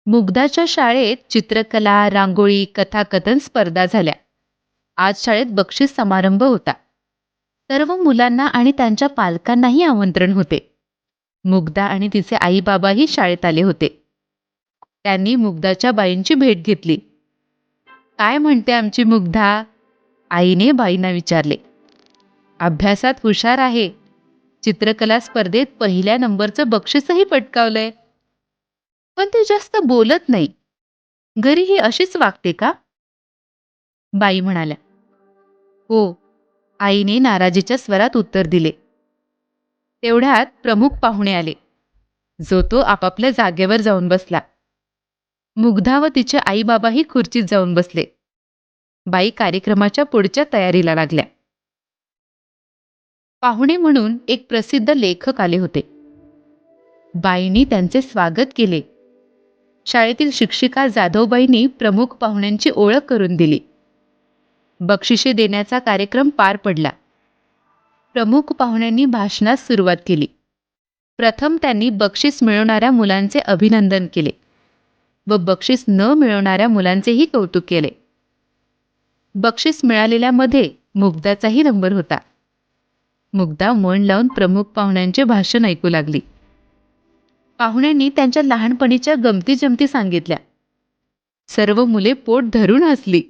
मुग्धाच्या शाळेत चित्रकला, रांगोळी, कथाकथन स्पर्धा झाल्या. आज शाळेत बक्षीस समारंभ होता. सर्व मुलांना आणि त्यांच्या पालकांनाही आमंत्रण होते. मुग्धा आणि तिचे आई बाबाही शाळेत आले होते. त्यांनी मुग्धाच्या बाईंची भेट घेतली. काय म्हणते आमची मुग्धा? आईने बाईंना विचारले. अभ्यासात हुशार आहे. चित्रकला स्पर्धेत पहिल्या नंबरचं बक्षीसही पटकावलंय. पण ती जास्त बोलत नाही. घरी ही अशीच वागते का? बाई म्हणाल्या. हो, आईने नाराजीच्या स्वरात उत्तर दिले. तेवढ्यात प्रमुख पाहुणे आले. जो तो आपापल्या जागेवर जाऊन बसला. मुग्धा व तिचे आई बाबाही खुर्चीत जाऊन बसले. बाई कार्यक्रमाच्या पुढच्या तयारीला लागल्या. पाहुणे म्हणून एक प्रसिद्ध लेखक आले होते. बाईंनी त्यांचे स्वागत केले. शाळेतील शिक्षिका जाधवबाईंनी प्रमुख पाहुण्यांची ओळख करून दिली. बक्षिसे देण्याचा कार्यक्रम पार पडला. प्रमुख पाहुण्यांनी भाषणास सुरुवात केली. प्रथम त्यांनी बक्षीस मिळवणाऱ्या मुलांचे अभिनंदन केले व बक्षीस न मिळवणाऱ्या मुलांचेही कौतुक केले. बक्षीस मिळालेल्यामध्ये मुग्धाचाही नंबर होता. मुग्धा मन लावून प्रमुख पाहुण्यांचे भाषण ऐकू लागली. पाहुण्यांनी त्यांच्या लहानपणीच्या गमती-जमती सांगितल्या. सर्व मुले पोट धरून हसली.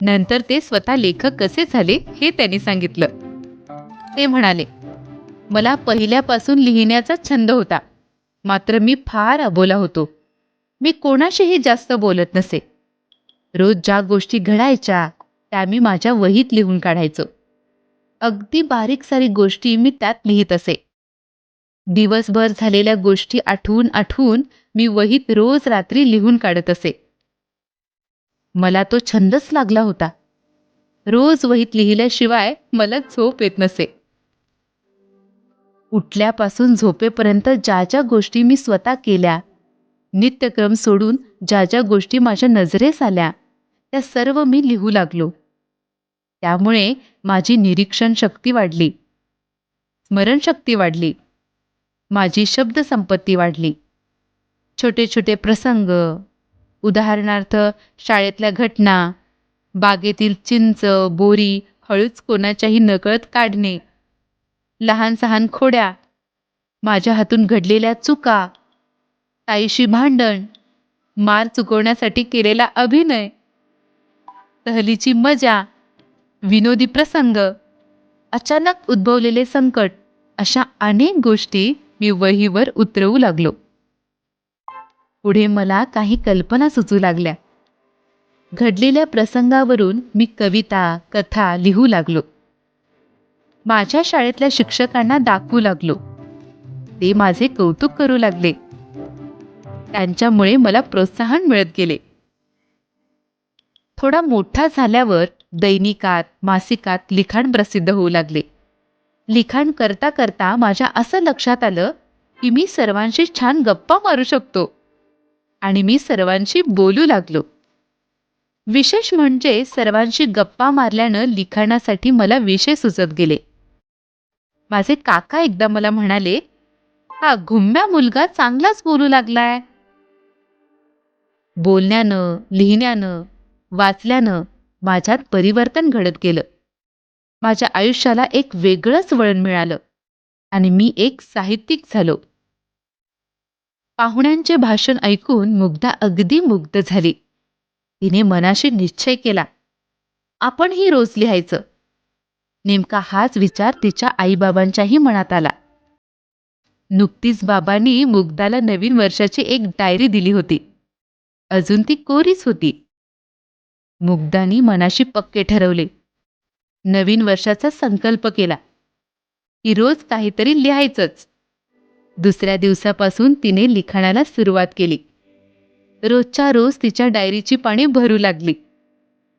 नंतर ते स्वतः लेखक कसे झाले हे त्यांनी सांगितलं. ते म्हणाले, मला पहिल्यापासून लिहिण्याचा छंद होता. मात्र मी फार अबोला होतो. मी कोणाशीही जास्त बोलत नसे. रोज ज्या गोष्टी घडायच्या त्या मी माझ्या वहीत लिहून काढायचो. अगदी बारीक सारीक गोष्टी मी त्यात लिहित असे. दिवसभर झालेल्या गोष्टी आठवून आठवून मी वहीत रोज रात्री लिहून काढत असे. मला तो छंदच लागला होता. रोज वहीत लिहिल्याशिवाय मला झोप येत नसे. उठल्यापासून झोपेपर्यंत ज्या ज्या गोष्टी मी स्वतः केल्या, नित्यक्रम सोडून ज्या ज्या गोष्टी माझ्या नजरेस आल्या, त्या सर्व मी लिहू लागलो. त्यामुळे माझी निरीक्षण शक्ती वाढली, स्मरणशक्ती वाढली, माझी शब्दसंपत्ती वाढली. छोटे छोटे प्रसंग, उदाहरणार्थ शाळेतल्या घटना, बागेतील चिंच, बोरी हळूच कोणाच्याही नकळत काढणे, लहान सहान खोड्या, माझ्या हातून घडलेल्या चुका, ताईशी भांडण, मार चुकवण्यासाठी केलेला अभिनय, सहलीची मजा, विनोदी प्रसंग, अचानक उद्भवलेले संकट, अशा अनेक गोष्टी मी वहीवर उतरवू लागलो. पुढे मला काही कल्पना सुचू लागल्या. घडलेल्या प्रसंगावरून मी कविता, कथा लिहू लागलो. माझ्या शाळेतल्या शिक्षकांना दाखवू लागलो. ते माझे कौतुक करू लागले. त्यांच्यामुळे मला प्रोत्साहन मिळत गेले. थोडा मोठा झाल्यावर दैनिकात, मासिकात लिखाण प्रसिद्ध होऊ लागले. लिखाण करता करता माझ्या असं लक्षात आलं की मी सर्वांशी छान गप्पा मारू शकतो आणि मी सर्वांशी बोलू लागलो. विशेष म्हणजे सर्वांशी गप्पा मारल्यानं लिखाणासाठी मला विषय सुचत गेले. माझे काका एकदा मला म्हणाले, हा घुम्या मुलगा चांगलाच बोलू लागलाय. बोलण्यानं, लिहिण्यानं, वाचल्यानं माझ्यात परिवर्तन घडत गेलं. माझ्या आयुष्याला एक वेगळंच वळण मिळालं आणि मी एक साहित्यिक झालो. पाहुण्यांचे भाषण ऐकून मुग्धा अगदी मुग्ध झाली. तिने मनाशी निश्चय केला, आपणही रोज लिहायचं. नेमका हाच विचार तिच्या आईबाबांच्याही मनात आला. नुकतीच बाबांनी मुग्धाला नवीन वर्षाची एक डायरी दिली होती. अजून ती कोरीच होती. मुग्धाने मनाशी पक्के ठरवले. नवीन वर्षाचा संकल्प केला की रोज काहीतरी लिहायचंच. दुसऱ्या दिवसापासून तिने लिखाणाला सुरुवात केली. रोजच्या रोज तिच्या डायरीची पाने भरू लागली.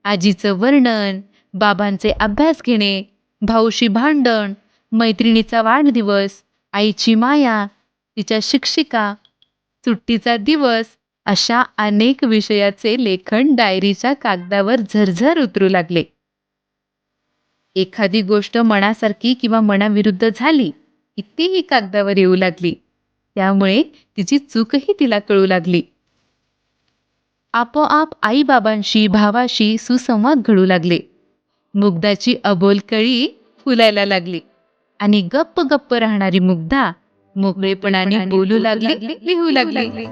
आजीचं वर्णन, बाबांचे अभ्यास घेणे, भाऊशी भांडण, मैत्रिणीचा वाढदिवस, आईची माया, तिच्या शिक्षिका, सुट्टीचा दिवस, अशा अनेक विषयाचे लेखन डायरीच्या कागदावर झरझर उतरू लागले. एखादी गोष्ट मनासारखी किंवा मनाविरुद्ध झाली की तीही कागदावर येऊ लागली. त्यामुळे तिची चूकही तिला कळू लागली. आपोआप आईबाबांशी, भावाशी सुसंवाद घडू लागले. मुग्धाची अबोल कळी फुलायला लागली आणि गप्प गप्प राहणारी मुग्धा मोकळेपणाने बोलू लागली, लिहू लागली.